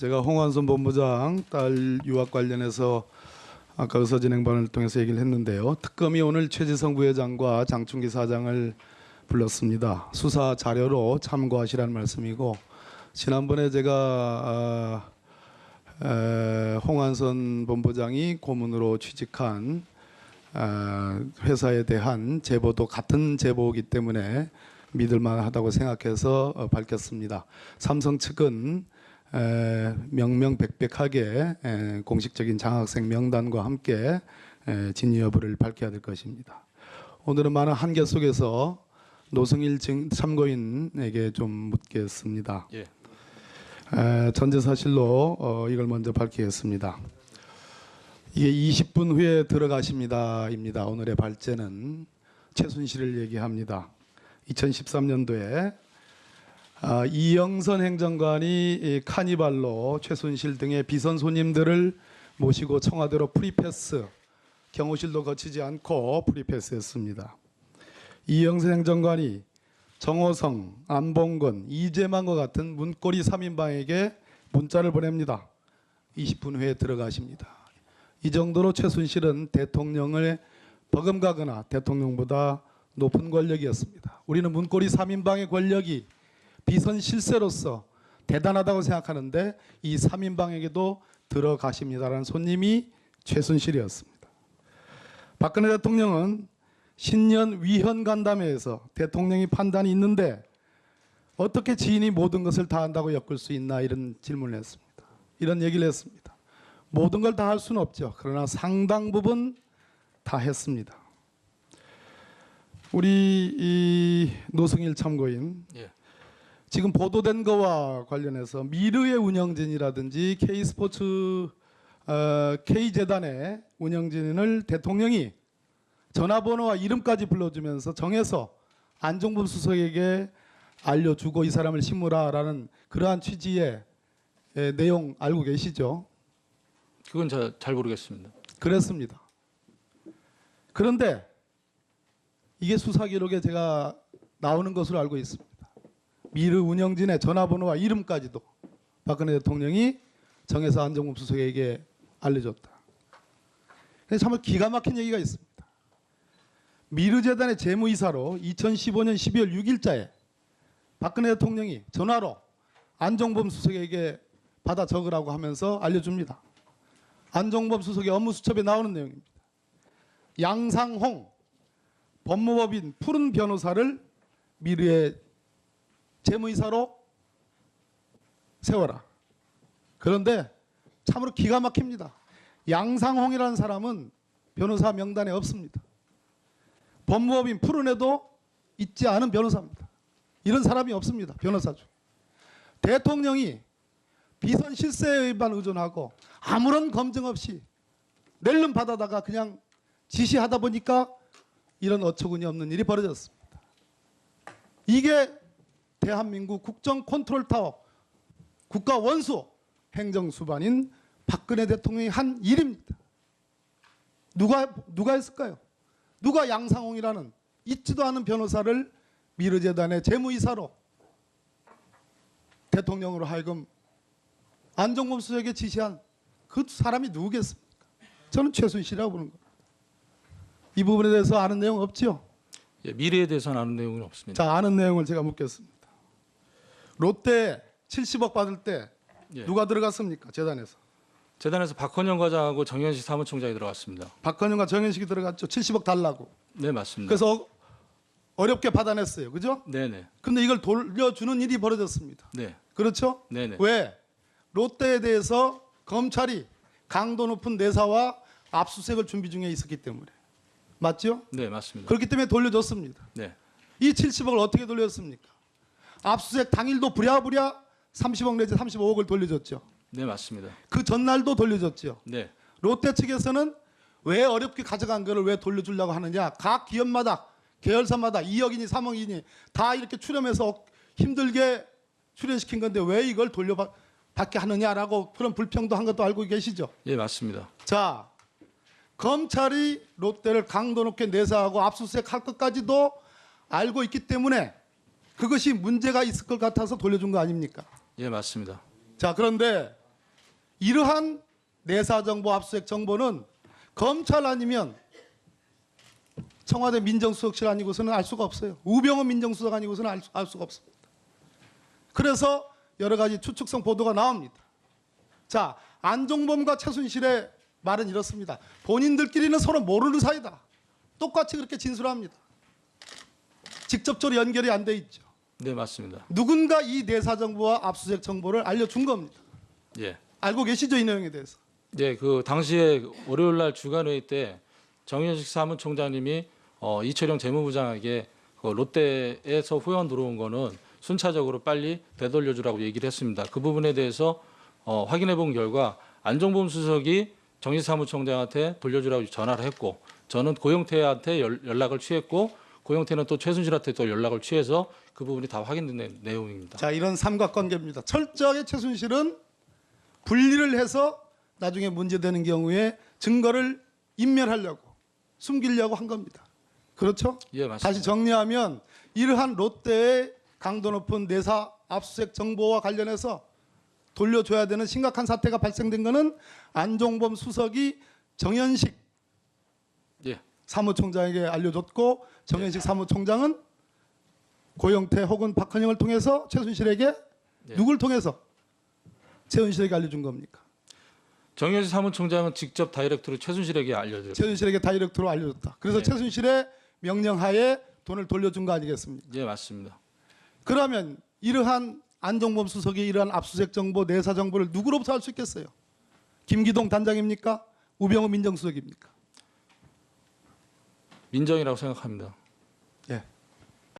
제가 홍완선 본부장 딸 유학 관련해서 아까 의사진행반을 통해서 얘기를 했는데요. 특검이 오늘 최지성 부회장과 장충기 사장을 불렀습니다. 수사 자료로 참고하시라는 말씀이고, 지난번에 제가 홍완선 본부장이 고문으로 취직한 회사에 대한 제보도 같은 제보이기 때문에 믿을만하다고 생각해서 밝혔습니다. 삼성 측은 명명백백하게 공식적인 장학생 명단과 함께 진위 여부를 밝혀야 될 것입니다. 오늘은 많은 한계 속에서 노승일 참고인에게 좀 묻겠습니다. 예. 전제사실로 이걸 먼저 밝히겠습니다. 이게 20분 후에 들어가십니다입니다. 오늘의 발제는 최순실을 얘기합니다. 2013년도에 이영선 행정관이 카니발로 최순실 등의 비선 손님들을 모시고 청와대로 프리패스, 경호실도 거치지 않고 프리패스했습니다. 이영선 행정관이 정호성, 안봉근, 이재만과 같은 문고리 3인방에게 문자를 보냅니다. 20분 후에 들어가십니다. 이 정도로 최순실은 대통령을 버금가거나 대통령보다 높은 권력이었습니다. 우리는 문고리 3인방의 권력이 비선 실세로서 대단하다고 생각하는데 이 3인방에게도 들어가십니다라는 손님이 최순실이었습니다. 박근혜 대통령은 신년 위헌 간담회에서 대통령이 판단이 있는데 어떻게 지인이 모든 것을 다 한다고 엮을 수 있나 이런 질문을 했습니다. 이런 얘기를 했습니다. 모든 걸 다 할 수는 없죠. 그러나 상당 부분 다 했습니다. 우리 이 노승일 참고인, 예. 지금 보도된 거와 관련해서 미르의 운영진이라든지 K스포츠 K재단의 운영진을 대통령이 전화번호와 이름까지 불러주면서 정해서 안종범 수석에게 알려주고 이 사람을 심으라라는 그러한 취지의 내용 알고 계시죠? 그건 잘 모르겠습니다. 그랬습니다. 그런데 이게 수사 기록에 제가 나오는 것으로 알고 있습니다. 미르 운영진의 전화번호와 이름까지도 박근혜 대통령이 정해서 안종범 수석에게 알려줬다. 그래서 정말 기가 막힌 얘기가 있습니다. 미르재단의 재무이사로 2015년 12월 6일자에 박근혜 대통령이 전화로 안종범 수석에게 받아 적으라고 하면서 알려줍니다. 안종범 수석의 업무수첩에 나오는 내용입니다. 양상홍 법무법인 푸른 변호사를 미르의 재무이사로 세워라. 그런데 참으로 기가 막힙니다. 양상홍이라는 사람은 변호사 명단에 없습니다. 법무법인 푸른에도 있지 않은 변호사입니다. 이런 사람이 없습니다. 변호사 중. 대통령이 비선 실세에만 의존하고 아무런 검증 없이 낼름 받아다가 그냥 지시하다 보니까 이런 어처구니 없는 일이 벌어졌습니다. 이게 대한민국 국정 컨트롤 타워, 국가 원수 행정수반인 박근혜 대통령이 한 일입니다. 누가 했을까요? 누가 양상홍이라는 있지도 않은 변호사를 미르재단의 재무이사로 대통령으로 하여금 안종범 수석에게 지시한 그 사람이 누구겠습니까? 저는 최순실이라고 보는 겁니다. 이 부분에 대해서 아는 내용 없죠? 예, 미래에 대해서는 아는 내용은 없습니다. 자, 아는 내용을 제가 묻겠습니다. 롯데 70억 받을 때 예. 누가 들어갔습니까? 재단에서. 재단에서 박헌영 과장하고 정현식 사무총장이 들어갔습니다. 박헌영과 정현식이 들어갔죠. 70억 달라고. 네, 맞습니다. 그래서 어렵게 받아냈어요. 그죠? 네네. 근데 이걸 돌려주는 일이 벌어졌습니다. 네. 그렇죠? 네네. 왜? 롯데에 대해서 검찰이 강도 높은 내사와 압수수색을 준비 중에 있었기 때문에. 맞죠? 네, 맞습니다. 그렇기 때문에 돌려줬습니다. 네. 이 70억을 어떻게 돌렸습니까? 압수수색 당일도 부랴부랴 30억 내지 35억을 돌려줬죠. 네, 맞습니다. 그 전날도 돌려줬죠. 네. 롯데 측에서는 왜 어렵게 가져간 거를 왜 돌려주려고 하느냐. 각 기업마다 계열사마다 2억이니 3억이니 다 이렇게 출연해서 힘들게 출연시킨 건데 왜 이걸 돌려받게 하느냐라고 그런 불평도 한 것도 알고 계시죠. 예, 맞습니다. 자, 검찰이 롯데를 강도 높게 내사하고 압수수색 할 것까지도 알고 있기 때문에 그것이 문제가 있을 것 같아서 돌려준 거 아닙니까? 예, 맞습니다. 자, 그런데 이러한 내사정보 압수수색 정보는 검찰 아니면 청와대 민정수석실 아니고서는 알 수가 없어요. 우병우 민정수석 아니고서는 알 수가 없습니다. 그래서 여러 가지 추측성 보도가 나옵니다. 자, 안종범과 최순실의 말은 이렇습니다. 본인들끼리는 서로 모르는 사이다. 똑같이 그렇게 진술합니다. 직접적으로 연결이 안 돼 있죠. 네, 맞습니다. 누군가 이 내사정보와 압수수색 정보를 알려준 겁니다. 예. 알고 계시죠, 이 내용에 대해서? 네, 그 당시에 월요일 날 주간회의 때 정현식 사무총장님이 이철영 재무부장에게 그 롯데에서 후원 들어온 거는 순차적으로 빨리 되돌려주라고 얘기를 했습니다. 그 부분에 대해서 확인해 본 결과 안종범 수석이 정현식 사무총장한테 돌려주라고 전화를 했고, 저는 고영태한테 연락을 취했고, 고영태는 또 최순실한테 또 연락을 취해서 그 부분이 다 확인된 내용입니다. 자, 이런 삼각관계입니다. 철저하게 최순실은 분리를 해서 나중에 문제되는 경우에 증거를 인멸하려고, 숨기려고 한 겁니다. 그렇죠? 예, 맞습니다. 다시 정리하면 이러한 롯데의 강도 높은 내사 압수수색 정보와 관련해서 돌려줘야 되는 심각한 사태가 발생된 것은 안종범 수석이 정현식 예. 사무총장에게 알려줬고, 정현식 사무총장은 고영태 혹은 박헌영을 통해서 최순실에게 예. 누굴 통해서 최순실에게 알려준 겁니까? 정현식 사무총장은 직접 다이렉트로 최순실에게 알려드렸습니다. 최순실에게 다이렉트로 알려줬다. 그래서 네. 최순실의 명령하에 돈을 돌려준 거 아니겠습니까? 예, 맞습니다. 그러면 이러한 안종범 수석이 이러한 압수수색 정보, 내사 정보를 누구로부터 알 수 있겠어요? 김기동 단장입니까? 우병우 민정수석입니까? 민정이라고 생각합니다.